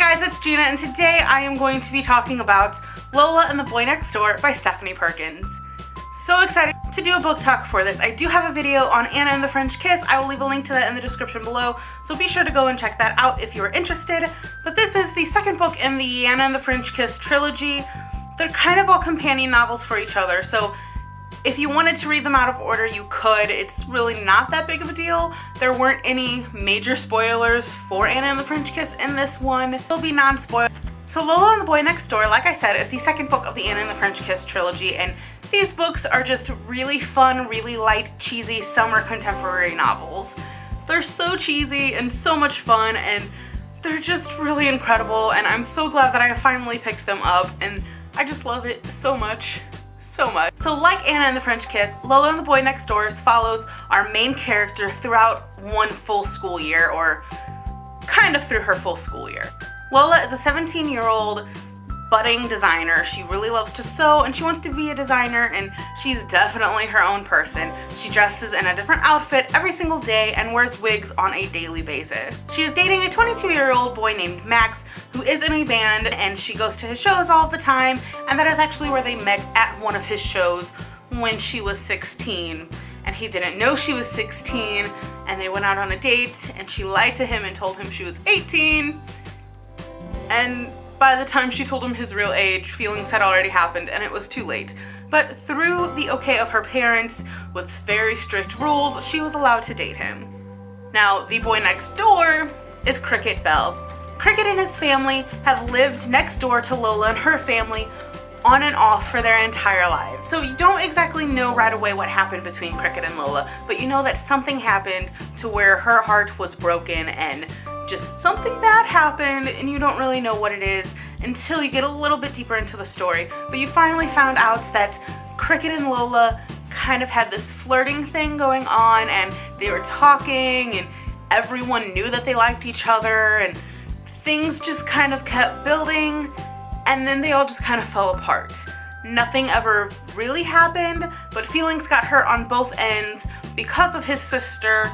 Hi guys, it's Gina, and today I am going to be talking about Lola and the Boy Next Door by Stephanie Perkins. So excited to do a book talk for this. I do have a video on Anna and the French Kiss. I will leave a link to that in the description below, so be sure to go and check that out if you are interested. But this is the second book in the Anna and the French Kiss trilogy. They're kind of all companion novels for each other, so if you wanted to read them out of order, you could. It's really not that big of a deal. There weren't any major spoilers for Anna and the French Kiss in this one. It'll be non-spoiler. So Lola and the Boy Next Door, like I said, is the second book of the Anna and the French Kiss trilogy, and these books are just really fun, really light, cheesy summer contemporary novels. They're so cheesy and so much fun, and they're just really incredible, and I'm so glad that I finally picked them up, and I just love it so much. So much. So like Anna and the French Kiss, Lola and the Boy Next Door follows our main character throughout one full school year, or kind of through her full school year. Lola is a 17-year-old budding designer. She really loves to sew and she wants to be a designer, and she's definitely her own person. She dresses in a different outfit every single day and wears wigs on a daily basis. She is dating a 22-year-old boy named Max who is in a band, and she goes to his shows all the time, and that is actually where they met, at one of his shows when she was 16. And he didn't know she was 16, and they went out on a date, and she lied to him and told him she was 18. And by the time she told him his real age, feelings had already happened and it was too late. But through the okay of her parents, with very strict rules, she was allowed to date him. Now, the boy next door is Cricket Bell. Cricket and his family have lived next door to Lola and her family on and off for their entire lives. So you don't exactly know right away what happened between Cricket and Lola, but you know that something happened to where her heart was broken, and just something bad happened, and you don't really know what it is until you get a little bit deeper into the story. But you finally found out that Cricket and Lola kind of had this flirting thing going on, and they were talking, and everyone knew that they liked each other, and things just kind of kept building, and then they all just kind of fell apart. Nothing ever really happened, but feelings got hurt on both ends because of his sister,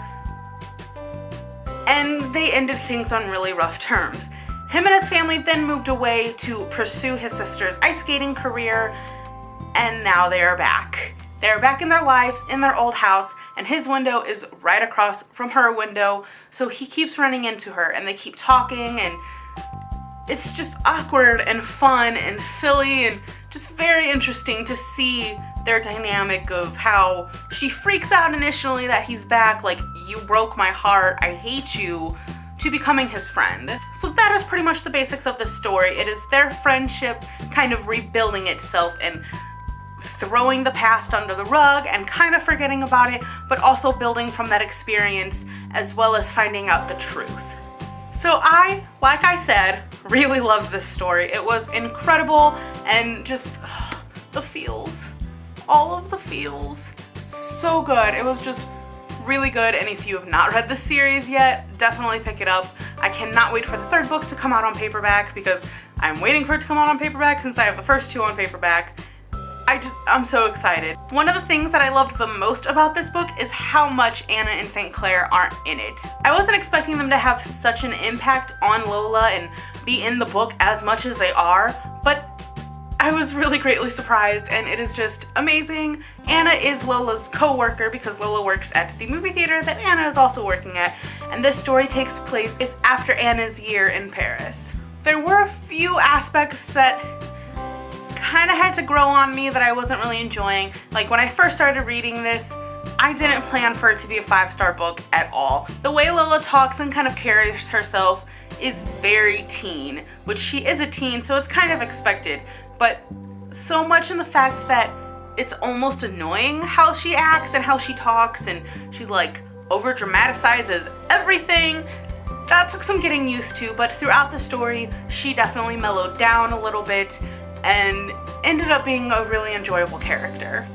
and they ended things on really rough terms. Him and his family then moved away to pursue his sister's ice skating career, and now they are back. They are back in their lives, in their old house, and his window is right across from her window, so he keeps running into her, and they keep talking, and it's just awkward and fun and silly and just very interesting to see their dynamic of how she freaks out initially that he's back, like, you broke my heart, I hate you, to becoming his friend. So that is pretty much the basics of the story. It is their friendship kind of rebuilding itself and throwing the past under the rug and kind of forgetting about it, but also building from that experience as well as finding out the truth. So I, like I said, really loved this story. It was incredible, and just the feels. All of the feels. So good. It was just really good, and if you have not read the series yet, definitely pick it up. I cannot wait for the third book to come out on paperback, because I'm waiting for it to come out on paperback since I have the first two on paperback. I'm so excited. One of the things that I loved the most about this book is how much Anna and St. Clair are in it. I wasn't expecting them to have such an impact on Lola and be in the book as much as they are, but I was really greatly surprised, and it is just amazing. Anna is Lola's co-worker because Lola works at the movie theater that Anna is also working at, and this story takes place after Anna's year in Paris. There were a few aspects that kind of had to grow on me that I wasn't really enjoying. Like, when I first started reading this, I didn't plan for it to be a 5-star book at all. The way Lola talks and kind of carries herself is very teen, which she is a teen, so it's kind of expected. But so much in the fact that it's almost annoying how she acts and how she talks, and she's like over dramatizes everything. That took some getting used to, but throughout the story, she definitely mellowed down a little bit and ended up being a really enjoyable character.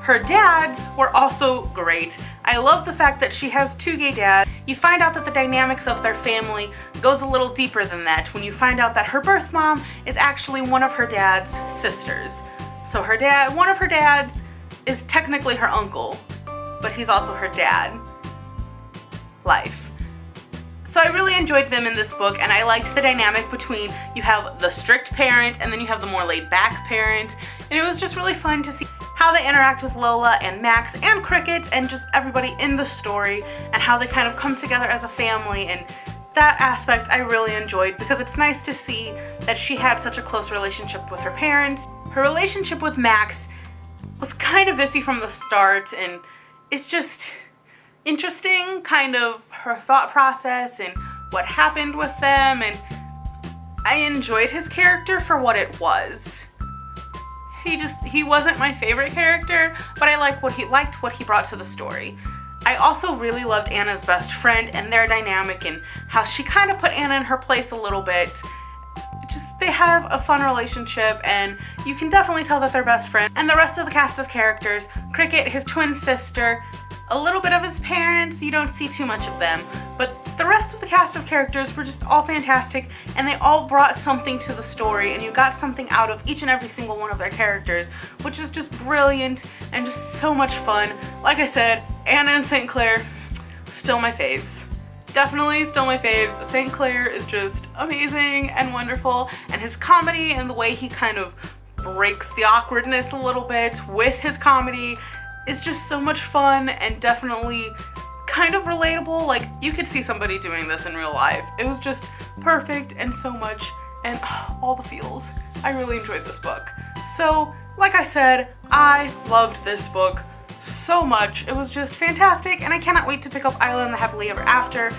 Her dads were also great. I love the fact that she has 2 gay dads. You find out that the dynamics of their family goes a little deeper than that when you find out that her birth mom is actually one of her dad's sisters. So one of her dads is technically her uncle, but he's also her dad. Life. So I really enjoyed them in this book, and I liked the dynamic between you have the strict parent and then you have the more laid back parent, and it was just really fun to see how they interact with Lola and Max and Cricket and just everybody in the story, and how they kind of come together as a family. And that aspect I really enjoyed, because it's nice to see that she had such a close relationship with her parents. Her relationship with Max was kind of iffy from the start, and it's just interesting, kind of her thought process and what happened with them, and I enjoyed his character for what it was. He wasn't my favorite character, but I liked what he brought to the story. I also really loved Anna's best friend and their dynamic, and how she kind of put Anna in her place a little bit. They have a fun relationship, and you can definitely tell that they're best friends. And the rest of the cast of characters, Cricket, his twin sister, a little bit of his parents, you don't see too much of them, but the rest of the cast of characters were just all fantastic, and they all brought something to the story, and you got something out of each and every single one of their characters, which is just brilliant and just so much fun. Like I said, Anna and St. Clair, still my faves. Definitely still my faves. St. Clair is just amazing and wonderful, and his comedy and the way he kind of breaks the awkwardness a little bit with his comedy is just so much fun, and definitely kind of relatable. Like, you could see somebody doing this in real life. It was just perfect and so much, and all the feels. I really enjoyed this book. So, like I said, I loved this book so much. It was just fantastic, and I cannot wait to pick up Isla and the Happily Ever After.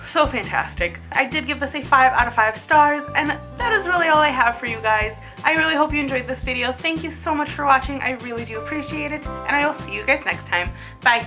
So fantastic. I did give this a 5 out of 5 stars, and that is really all I have for you guys. I really hope you enjoyed this video. Thank you so much for watching. I really do appreciate it, and I will see you guys next time. Bye.